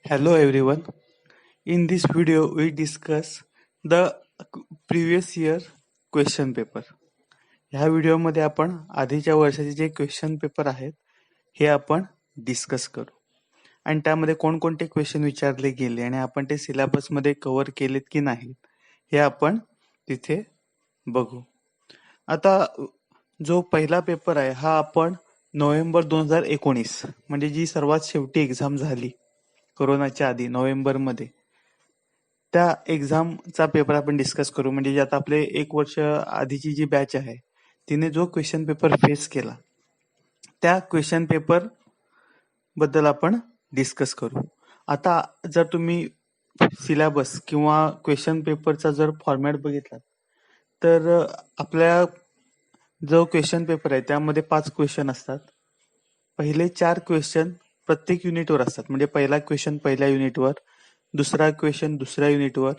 Hello everyone. In this video we discuss the previous year question paper. ह्या व्हिडिओमध्ये आपण आधीच्या वर्षाचे जे क्वेश्चन पेपर आहेत हे आपण डिस्कस करू आणि त्यामध्ये कोणकोणते क्वेश्चन विचारले गेले आणि आपण ते सिलेबस मध्ये कव्हर केलेत की नाही हे आपण तिथे बघू. आता जो पहिला पेपर आहे हा आपण नोव्हेंबर 2019 म्हणजे जी सर्वात शेवटी एक्झाम झाली कोरोनाच्या आधी नोव्हेंबरमध्ये त्या एक्झामचा पेपर आपण डिस्कस करू. म्हणजे जे आता आपले 1 वर्ष आधीची जी बॅच आहे तिने जो क्वेश्चन पेपर फेस केला त्या क्वेश्चन पेपर बद्दल आपण डिस्कस करू. आता जर तुम्ही सिलेबस किंवा क्वेश्चन पेपरचा जर फॉर्मॅट बघितला तर आपल्या जो क्वेश्चन पेपर आहे त्यामध्ये 5 क्वेश्चन असतात. पहिले 4 क्वेश्चन प्रत्येक युनिटवर असतात. म्हणजे पहिला क्वेश्चन पहिल्या युनिटवर, दुसरा क्वेश्चन दुसऱ्या युनिटवर,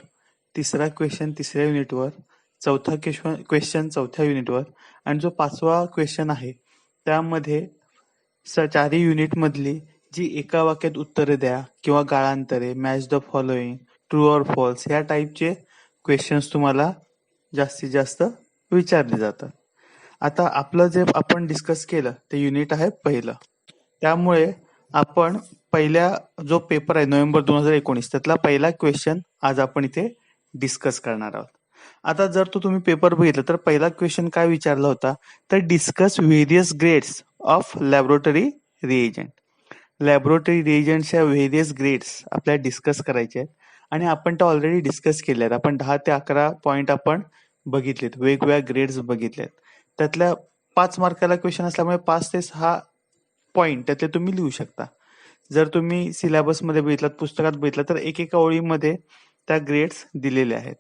तिसरा क्वेश्चन तिसऱ्या युनिटवर, चौथा क्वेश्चन चौथ्या युनिटवर आणि जो 5वा क्वेश्चन आहे त्यामध्ये चारही युनिट मधली जी एका वाक्यात उत्तरे द्या किंवा गाळांतरे, match the following, true or false ह्या टाईपचे क्वेश्चन्स तुम्हाला जास्तीत जास्त विचारले जातात. आता आपलं जे आपण डिस्कस केलं ते युनिट आहे पहिलं. त्यामुळे आपण पहिल्या जो पेपर आहे नोव्हेंबर 2019 त्यातला पहिला क्वेश्चन आज आपण इथे डिस्कस करणार आहोत. आता जर तो तुम्ही पेपर बघितला तर पहिला क्वेश्चन काय विचारला होता तर discuss various grades of laboratory reagent. Laboratory रिएजंटच्या व्हेरियस ग्रेड्स आपल्याला डिस्कस करायचे आहेत आणि आपण त्या ऑलरेडी डिस्कस केल्या आहेत. आपण 10 ते 11 पॉईंट आपण बघितलेत, वेगवेगळ्या ग्रेड्स बघितल्यात. त्यातल्या 5 मार्काला क्वेश्चन असल्यामुळे 5 ते 6 पॉईंट त्यातले तुम्ही लिहू शकता. जर तुम्ही सिलेबसमध्ये बघितलात, पुस्तकात बघितलं तर एकेका ओळीमध्ये त्या ग्रेड्स दिलेल्या आहेत.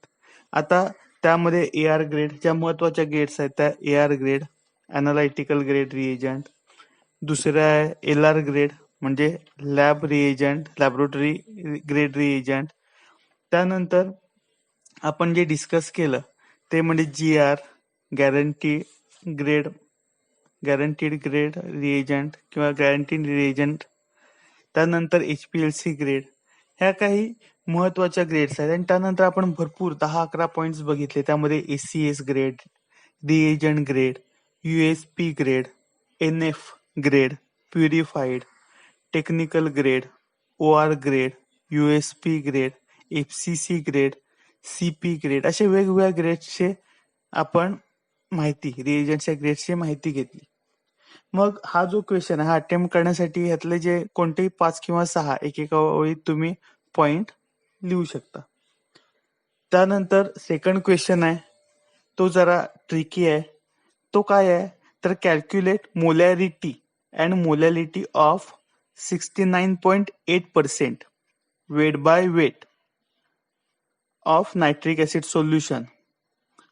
आता त्यामध्ये AR ग्रेड ज्या महत्वाच्या ग्रेड्स आहेत त्या AR grade, analytical grade reagent, दुसऱ्या आहे LR ग्रेड म्हणजे lab reagent, laboratory grade reagent. त्यानंतर आपण जे डिस्कस केलं ते म्हणजे GR गॅरंटीड ग्रेड रिएजंट किंवा गॅरंटीड रिएजंट. त्यानंतर HPLC ग्रेड ह्या काही महत्वाच्या ग्रेड्स आहेत आणि त्यानंतर आपण भरपूर 10-11 पॉइंट्स बघितले. त्यामध्ये ACS grade, reagent grade, USP grade, NF grade, purified, technical grade, OR grade, USP grade, FCC grade, CP grade असे वेगवेगळ्या ग्रेड्सचे आपण माहिती रिएजंटच्या ग्रेड्सची माहिती घेतली. मग हा जो क्वेश्चन आहे हा अटेम्प्ट करण्यासाठी यातले जे कोणतेही 5 किंवा 6 एकेका ओळीत तुम्ही पॉइंट लिहू शकता. त्यानंतर सेकंड क्वेश्चन आहे तो जरा ट्रिकी आहे. तो काय आहे तर calculate molarity and molality of 69.8% weight by weight of nitric acid solution.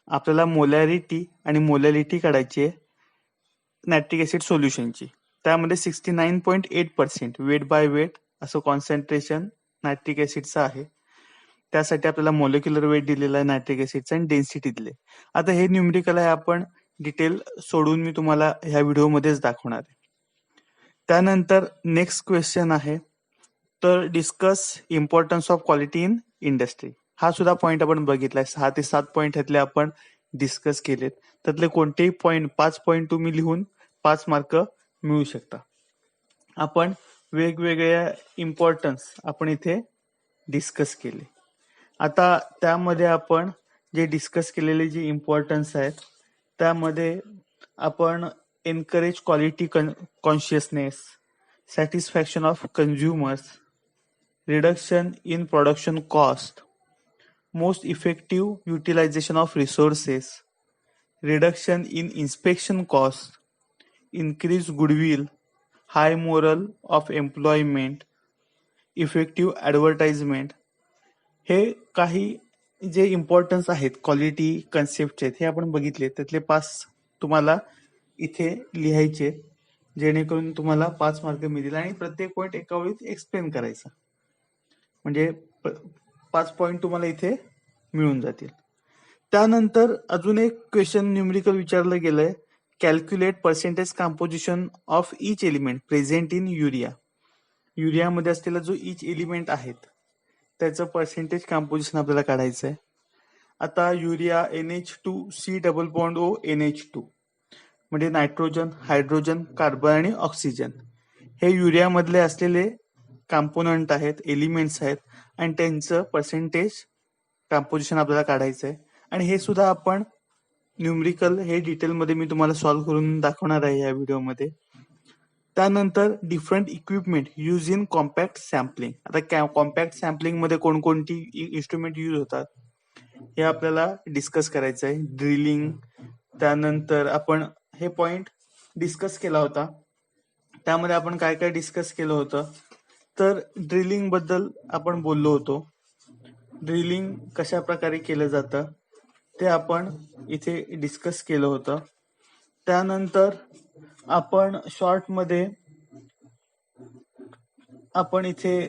आपल्याला मोलॅरिटी आणि मोलॅलिटी काढायची आहे नायट्रिक ऍसिड सोल्युशनची. त्यामध्ये 69.8% वेट बाय वेट असं कॉन्सन्ट्रेशन नायट्रिक ऍसिडचं आहे. त्यासाठी आपल्याला मोलिक्युलर वेट दिलेला आहे नायट्रिक ऍसिडचा आणि डेन्सिटी दिले. आता हे न्यूमरिकल आहे, आपण डिटेल सोडून मी तुम्हाला ह्या व्हिडिओमध्येच दाखवणार आहे. त्यानंतर नेक्स्ट क्वेश्चन आहे तर discuss importance of quality in industry. हा सुद्धा पॉइंट आपण बघितलाय. 6 ते 7 पॉइंट ह्यातले आपण डिस्कस केलेत. त्यातले कोणतेही पॉइंट 5 पॉइंट तुम्ही लिहून 5 मार्क मिळू शकता. आपण वेगवेगळ्या इम्पॉर्टन्स आपण इथे डिस्कस केले. आता त्यामध्ये आपण जे डिस्कस केलेले जे इम्पॉर्टन्स आहेत त्यामध्ये आपण encourage quality consciousness, satisfaction of consumers, reduction in production cost, most effective utilization of resources, reduction in inspection cost, increase goodwill, high morale of employment, effective advertisement. हे काही जे इम्पॉर्टन्स आहेत क्वालिटी कन्सेप्टचे हे आपण बघितले. त्यातले 5 तुम्हाला इथे लिहायचे जेणेकरून तुम्हाला 5 मार्क मिळतील आणि प्रत्येक पॉइंट एका ओळीत एक्सप्लेन करायचा म्हणजे 5 पॉइंट तुम्हाला इथे मिळून जातील. त्यानंतर अजून एक क्वेश्चन न्यूमरिकल विचारलं गेलंय. Calculate percentage composition of each element present in urea. युरियामध्ये असलेला जो इच एलिमेंट आहेत त्याचं पर्सेंटेज कॉम्पोजिशन आपल्याला काढायचं आहे. आता urea NH2C double bond O NH2 म्हणजे नायट्रोजन, हायड्रोजन, कार्बन आणि ऑक्सिजन हे युरियामधले असलेले कॉम्पोनंट आहेत, एलिमेंट्स आहेत आणि त्यांचं पर्सेंटेज कॉम्पोजिशन आपल्याला काढायचं आहे. आणि हे सुद्धा आपण न्यूमरिकल हे डिटेलमध्ये मी तुम्हाला सॉल्व्ह करून दाखवणार आहे या व्हिडिओमध्ये. त्यानंतर different equipment use in compact sampling. आता कॉम्पॅक्ट सॅम्पलिंग मध्ये कोणकोणती इन्स्ट्रुमेंट यूज होतात हे आपल्याला डिस्कस करायचं आहे. ड्रिलिंग, त्यानंतर आपण हे पॉइंट डिस्कस केला होता. त्यामध्ये आपण काय काय डिस्कस केलं होतं तर ड्रिलिंग बद्दल आपण बोललो होतो. ड्रिलिंग कशा प्रकारे केलं जातं ते आपण इथे डिस्कस केलं होतं. त्यानंतर आपण शॉर्ट मध्ये आपण इथे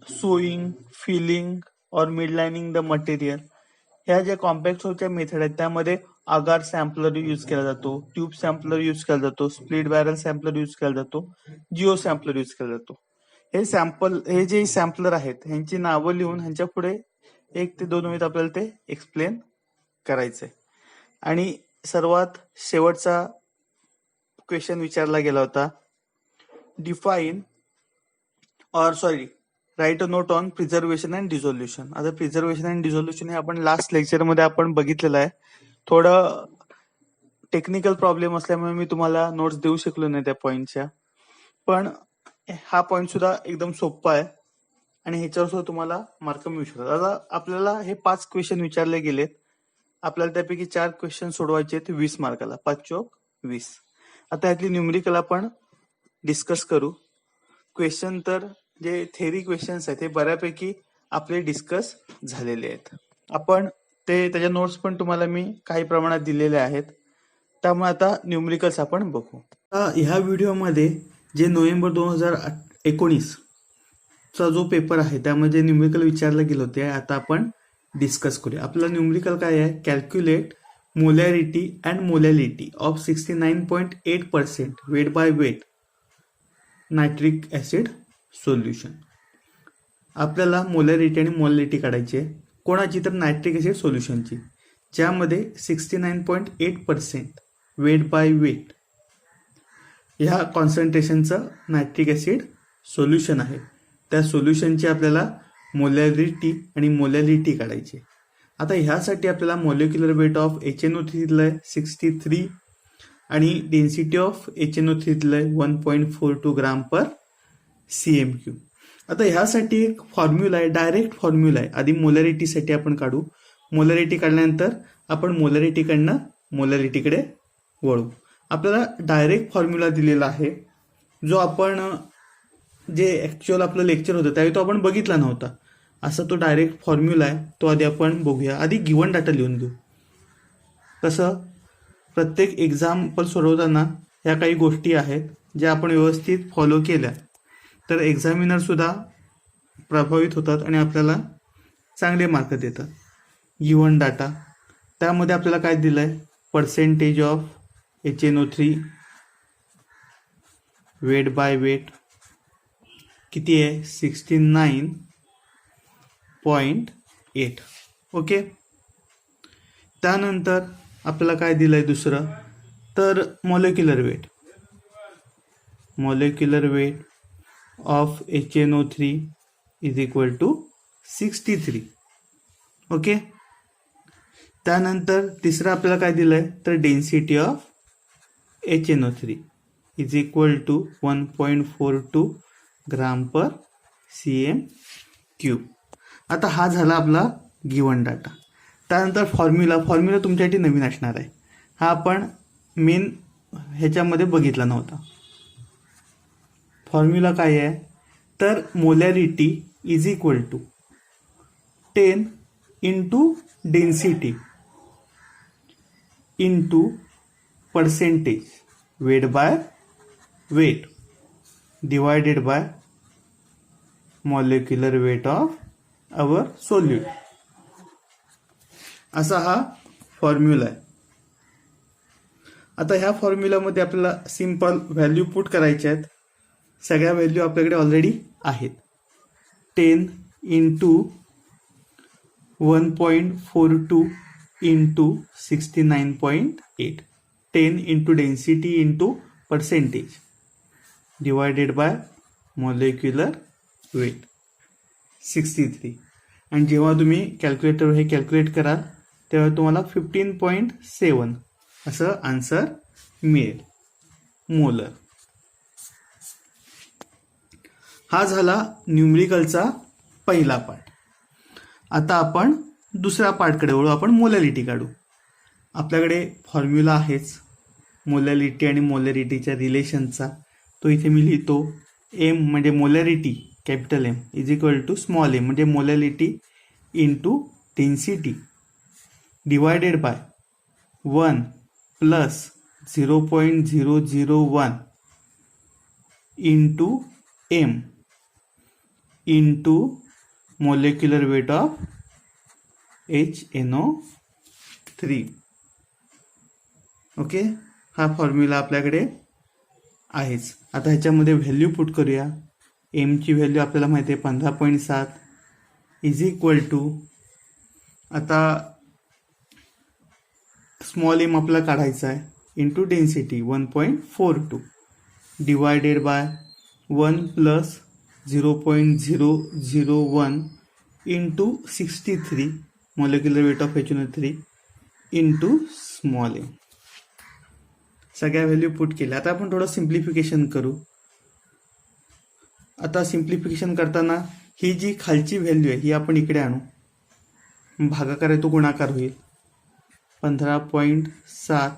सोईंग, फिलिंग और मिडलाइनिंग द मटेरियल ह्या ज्या कॉम्पॅक्ट होच्या मेथड आहेत त्यामध्ये आगार सॅम्पलर यूज केला जातो, ट्यूब सॅम्पलर यूज केला जातो, स्प्लिट बॅरल सॅम्पलर यूज केला जातो, जिओ सॅम्पलर यूज केला जातो. हे जे सॅम्पलर आहेत ह्यांची नावं लिहून ह्यांच्या पुढे 1 ते 2 मिनिट आपल्याला ते एक्सप्लेन करायचंय. आणि सर्वात शेवटचा क्वेश्चन विचारला गेला होता, define right a note on preservation and dissolution. आता प्रिझर्वेशन अँड डिझोल्युशन हे आपण लास्ट लेक्चरमध्ये आपण बघितलेलं आहे. थोडं टेक्निकल प्रॉब्लेम असल्यामुळे मी तुम्हाला नोट्स देऊ शकलो नाही त्या पॉइंटच्या, पण हा पॉइंट सुद्धा एकदम सोपा आहे आणि ह्याच्यावर सुद्धा तुम्हाला मार्क मिळू शकतात. आता आपल्याला हे 5 क्वेश्चन विचारले गेलेत. आपल्याला त्यापैकी 4 क्वेश्चन सोडवायचे आहेत 20 मार्काला, 5 चोक 20. आता यातली न्यूमरिकल आपण डिस्कस करू. क्वेश्चन तर जे थेरी क्वेश्चन्स आहेत ते बऱ्यापैकी आपले डिस्कस झालेले आहेत. आपण त्याच्या नोट्स पण तुम्हाला मी काही प्रमाणात दिलेले आहेत. त्यामुळे आता न्यूमरिकल्स आपण बघू. ह्या व्हिडिओमध्ये जे नोव्हेंबर 2019 चा जो पेपर आहे त्यामध्ये न्यूमरिकल विचारलं गेलं होते आता आपण डिस्कस करूया. आपलं न्यूमरिकल काय आहे, calculate molarity and molality of 69.8% weight by weight nitric acid solution. आपल्याला मोलॅरिटी आणि मोलॅलिटी काढायची आहे. कोणाची तर नायट्रिक ऍसिड सोल्युशनची, ज्यामध्ये 69.8% वेट बाय वेट ह्या कॉन्सन्ट्रेशनचं नायट्रिक ऍसिड सोल्युशन आहे. त्या सोल्युशनची आपल्याला मोलॅरिटी आणि मोलॅलिटी काढायची. आता ह्यासाठी आपल्याला मॉलिक्युलर वेट ऑफ HNO3 दिलंय 63 आणि डेन्सिटी ऑफ HNO3 दिलंय 1.42 ग्राम पर CM3. आता ह्यासाठी एक फॉर्म्युला आहे, डायरेक्ट फॉर्म्युला आहे. आधी मोलॅरिटीसाठी आपण काढू. मोलॅरिटी काढल्यानंतर आपण मोलॅरिटीकडनं मोलॅलिटीकडे वळू. आपल्याला डायरेक्ट फॉर्म्युला दिलेला आहे जो आपण जे ऍक्च्युअल आपलं लेक्चर होतं त्यावेळी तो आपण बघितला नव्हता. असा तो डायरेक्ट फॉर्म्युला आहे, तो आधी आपण बघूया. आधी गिव्हन डाटा लिहून घेऊ. कसं प्रत्येक एक्झाम्पल सोडवताना ह्या काही गोष्टी आहेत ज्या आपण व्यवस्थित फॉलो केल्या तर एक्झामिनर सुद्धा प्रभावित होतात आणि आपल्याला चांगले मार्क देतात. गिव्हन डाटा त्यामध्ये आपल्याला काय दिलंय, percentage of HNO3 weight by weight किती आहे 69.8. ओके. त्यानंतर आपल्याला काय दिलंय दुसरं तर molecular weight of HNO3 is equal to 63. Okay. त्यानंतर तिसरं आपल्याला काय दिलंय तर density of HNO3 is equal to 1.42 gram per CM3. आता हा झाला आपला गिव्हन डाटा. त्यानंतर फॉर्म्युला तुमच्यासाठी नवीन असणार आहे. हा आपण मेन ह्याच्यामध्ये बघितला नव्हता. फॉर्म्युला काय आहे तर molarity is equal to 10 into density into percentage weight by weight divided by molecular weight of our solute. असा हा फॉर्म्युला आहे. आता ह्या फॉर्म्युलामध्ये आपल्याला सिंपल व्हॅल्यू पुट करायचे आहेत. सगळ्या व्हॅल्यू आपल्याकडे ऑलरेडी आहेत. 10 into 1.42 into 69.8. 10 into density into percentage divided by molecular weight 63. आणि जेव्हा तुम्ही कॅल्क्युलेटरवर हे कॅल्क्युलेट कराल तेव्हा तुम्हाला 15.7 असं आन्सर मिळेल मोलर. हा झाला न्यूमरिकलचा पहिला पार्ट. आता आपण दुसऱ्या पार्टकडे वळू. आपण मोलॅरिटी काढू. आपल्याकडे फॉर्म्युला आहेच मोलॅरिटी आणि मोलॅरिटीच्या रिलेशनचा. तो इथे मी लिहितो. एम म्हणजे molarity capital M is equal to small M म्हणजे molarity into density divided by 1 plus 0.001 into M into molecular weight of HNO3. Okay, हा फॉर्म्युला आपल्याकडे आहेच. आता ह्याच्यामध्ये व्हॅल्यू पुट करूया. एमची व्हॅल्यू आपल्याला माहिती आहे 15.7 इज इक्वल टू, आता स्मॉल एम आपल्याला काढायचा आहे, into density 1.42 divided by 1 plus 0.001 into 63 molecular weight of HNO3 into small M. सगळ्या व्हॅल्यू पुट केल्या. आता आपण थोडं सिम्प्लिफिकेशन करू. आता सिम्प्लिफिकेशन करताना ही जी खालची व्हॅल्यू आहे ही आपण इकडे आणू. भागाकार आहे तो गुणाकार होईल. 15.7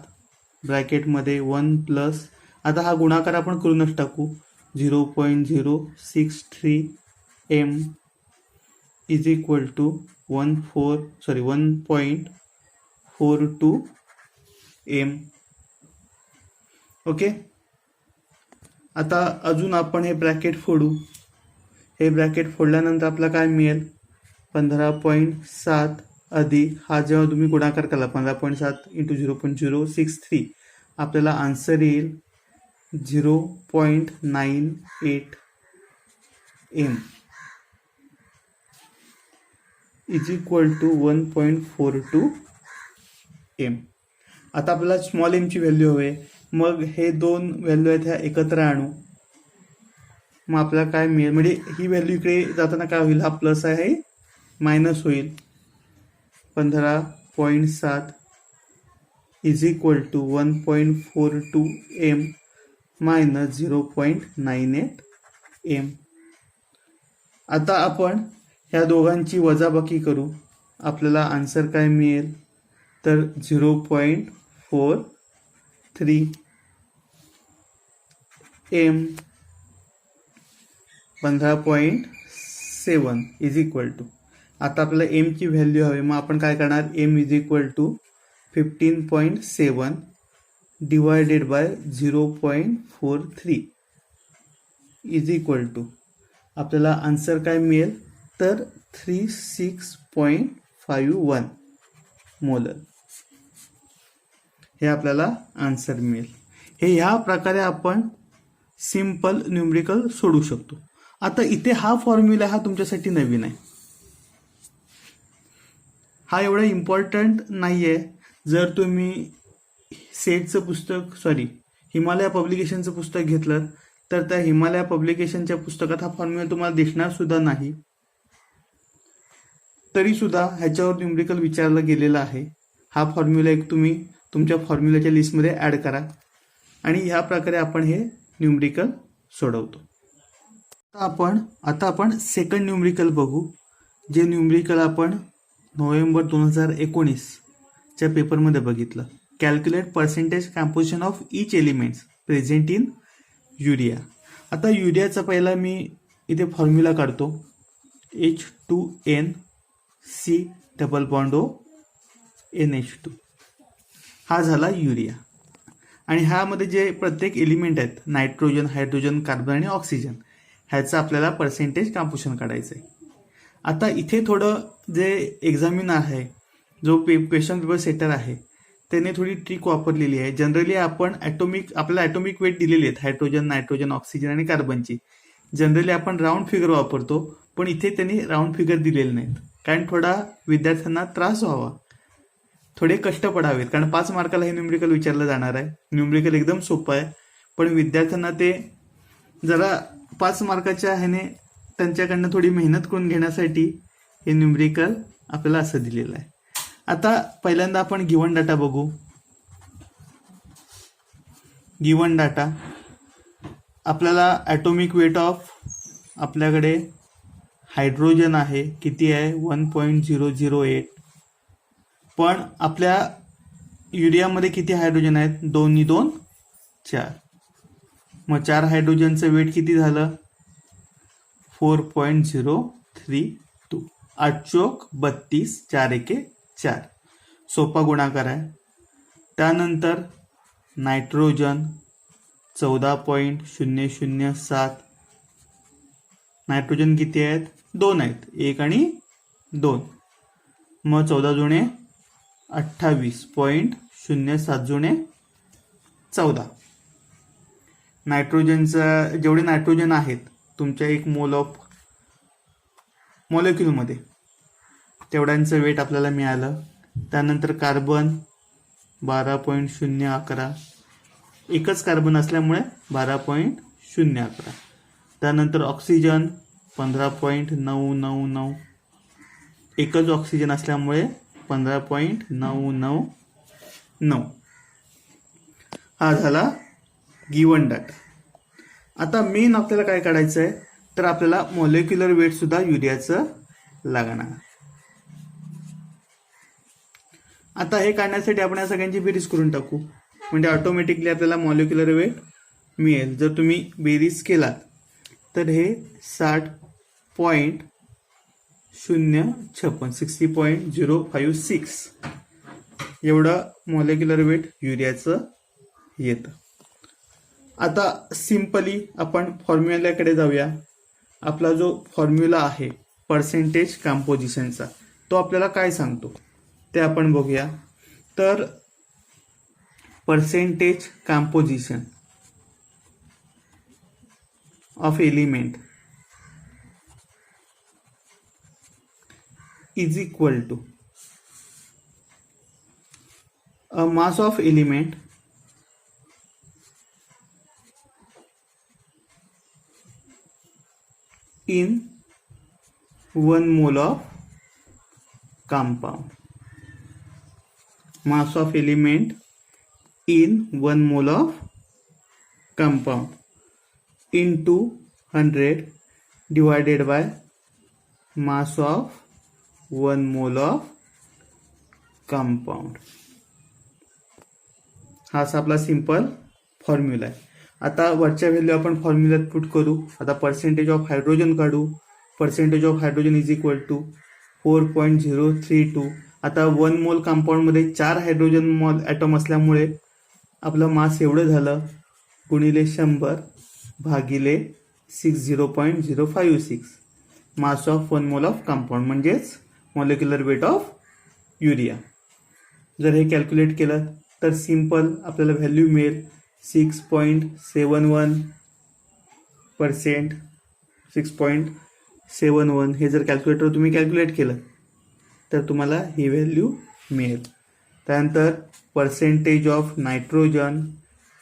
ब्रॅकेटमध्ये 1 प्लस, आता हा गुणाकार आपण करूनच टाकू, 0.063 M is equal to 1.42 M. Okay, आता अजून आपण हे ब्रॅकेट फोडू. हे ब्रॅकेट फोडल्यानंतर आपल्याला काय मिळेल, 15.7 अधिक हा जेव्हा तुम्ही गुणाकार केला 15.7 इंटू 0.063 आपल्याला आन्सर येईल 0.98 M is equal to 1.42 M. आता आपल्याला स्मॉल एमची व्हॅल्यू हवी. मग हे दोन व्हॅल्यू आहेत ह्या एकत्र आणू. मग आपल्याला काय मिळेल, म्हणजे ही व्हॅल्यू इकडे जाताना काय होईल, हा प्लस आहे मायनस होईल. 15.7 is equal to 1.42 M minus 0.98 M. आता आपण ह्या दोघांची वजाबाकी करू. आपल्याला आन्सर काय मिळेल, तर 0.43 एम 15.7 इज इक्वल टू, आता आपल्याला एमची व्हॅल्यू हवी. मग आपण काय करणार, M is equal to 15.7 divided by 0.43 is equal to, आपल्याला आन्सर काय मिळेल, तर 36.51 मोलर हे आपल्याला आन्सर मिळेल. हे ह्या प्रकारे आपण सिंपल न्यूमरिकल सोडू शकतो. आता इथे हा फॉर्म्युला हा तुमच्यासाठी नवीन आहे. हा एवढा इम्पॉर्टंट नाही आहे. जर तुम्ही सेटचं पुस्तक हिमालय पब्लिकेशनचं पुस्तक घेतलं तर त्या हिमालय पब्लिकेशनच्या पुस्तकात हा फॉर्म्युला तुम्हाला दिसणार सुद्धा नाही. तरी सुद्धा ह्याच्यावर न्यूमरिकल विचारलं गेलेलं आहे. हा फॉर्म्युला एक तुम्ही तुमच्या फॉर्म्युलाच्या लिस्टमध्ये ॲड करा आणि ह्या प्रकारे आपण हे न्यूमरिकल सोडवतो. आता आपण सेकंड न्यूमरिकल बघू. जे न्यूमरिकल आपण नोव्हेंबर 2019च्या पेपरमध्ये बघितलं. Calculate percentage composition of each elements present in urea. आता युरियाचा पहिला मी इथे फॉर्म्युला काढतो. H2NC double bond O NH2 हा झाला युरिया. आणि ह्यामध्ये जे प्रत्येक एलिमेंट आहेत, नायट्रोजन, हायड्रोजन, कार्बन आणि ऑक्सिजन, ह्याचं आपल्याला पर्सेंटेज कॉम्पोजिशन काढायचं आहे. आता इथे थोडं जे एक्झामिनर आहे, जो क्वेश्चन पेपर सेटर आहे, त्याने थोडी ट्रिक वापरलेली आहे. जनरली आपण आपल्याला ॲटॉमिक वेट दिलेले आहेत हायड्रोजन, नायट्रोजन, ऑक्सिजन आणि कार्बनची. जनरली आपण राऊंड फिगर वापरतो, पण इथे त्यांनी राऊंड फिगर दिलेले नाहीत, कारण थोडा विद्यार्थ्यांना त्रास व्हावा, थोडे कष्ट पडावेत, कारण 5 मार्काला हे न्यूमरिकल विचारलं जाणार आहे. न्यूमरिकल एकदम सोपं आहे, पण विद्यार्थ्यांना ते जरा 5 मार्काच्या ह्याने त्यांच्याकडनं थोडी मेहनत करून घेण्यासाठी हे न्यूमरिकल आपल्याला असं दिलेलं आहे. आता पहिल्यांदा आपण गिवन डाटा बघू. गिवन डाटा आपल्याला ॲटॉमिक वेट ऑफ आपल्याकडे हायड्रोजन आहे, किती आहे 1.008. पण आपल्या युरियामध्ये किती हायड्रोजन आहेत, 2 नी 2 4. मग 4 हायड्रोजनचं वेट किती झालं 4.032. 8 चोक 32, 4 एके 4. सोपा गुणाकार आहे. त्यानंतर नायट्रोजन 14.007. नायट्रोजन किती आहेत 2 आहेत, 1 आणि 2. मग 14 जुने 28.07 जुने 14. नायट्रोजनचं जेवढे नायट्रोजन आहेत तुमच्या 1 मोल ऑफ मॉलिक्यूलमध्ये तेवढ्यांचं वेट आपल्याला मिळालं. त्यानंतर कार्बन 12.011, एकच कार्बन असल्यामुळे 12.011. त्यानंतर ऑक्सिजन 15.999, एकच ऑक्सिजन असल्यामुळे 15.999. हा झाला गिवन डाटा. आता मेन आपल्याला काय काढायचं आहे, तर आपल्याला मॉलिक्युलर वेट सुद्धा युरियाचं लागणार. आता हे काढण्यासाठी आपण या सगळ्यांची बेरीज करून टाकू, म्हणजे ऑटोमॅटिकली आपल्याला मॉलिक्युलर वेट मिळेल. जर तुम्ही बेरीज केलात तर हे 60.056 एवढं मॉलिक्युलर वेट युरियाचं येतं. आता सिंपली आपण फॉर्म्युल्याकडे जाऊया. आपला जो फॉर्म्युला आहे पर्सेंटेज कंपोजिशनचा, तो आपल्याला काय सांगतो ते आपण बघूया. तर percentage composition of element is equal to a mass of element in 1 mole of compound. Mass of element in 1 mole of compound into 100 divided by mass of 1 mole of compound. हा असा आपला सिंपल फॉर्म्युला आहे. आता वरच्या value आपण फॉर्म्युल्यात put करू. आता percentage of hydrogen काढू. Percentage of hydrogen is equal to 4.032. आता 1 मोल कंपाऊंडमध्ये 4 हायड्रोजन मॉल ॲटम असल्यामुळे आपलं मास एवढं झालं गुणिले 100 भागिले 60.056 mass of 1 mole of compound, म्हणजेच मॉलिक्युलर वेट ऑफ युरिया. जर हे कॅल्क्युलेट केलं तर सिंपल आपल्याला व्हॅल्यू मिळेल 6.71%. 6.71 हे जर कॅल्क्युलेटर तुम्ही कॅल्क्युलेट केलं तर तुम्हाला ही व्हॅल्यू मिळेल. त्यानंतर percentage of nitrogen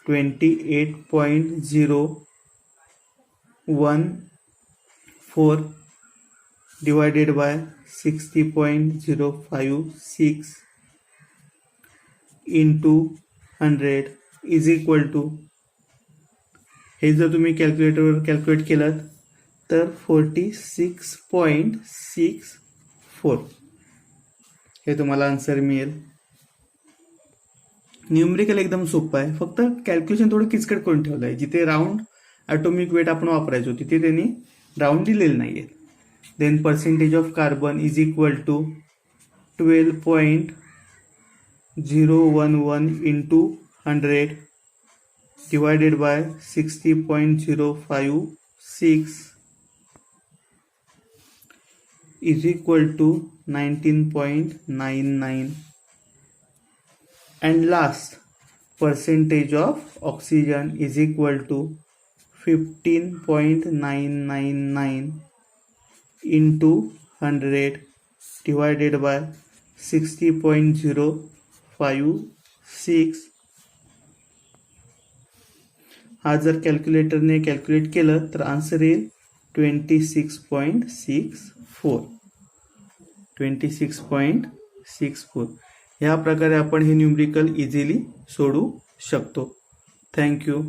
28.014 divided by 60.056 into 100 is equal to, हे जर तुम्ही कॅल्क्युलेटरवर कॅल्क्युलेट केलं तर 46.64 हे तुम्हाला आन्सर मिळेल. न्यूमरिकल एकदम सोपं आहे, फक्त कॅल्क्युलेशन थोडं किचकट करून ठेवलं आहे. जिथे राऊंड ॲटॉमिक वेट आपण वापरायचो तिथे त्यांनी राऊंड दिलेलं नाही आहे. Then percentage of carbon is equal to 12.011 into 100 divided by 60.056 is equal to 19.99. And last, percentage of oxygen is equal to 15.999 into 100 divided by 60.056. हा जर कॅल्क्युलेटरने कॅल्क्युलेट केलं तर आन्सर येईल 26.64. 26.64. ह्या प्रकारे आपण हे न्यूमरिकल इझिली सोडवू शकतो. थँक्यू.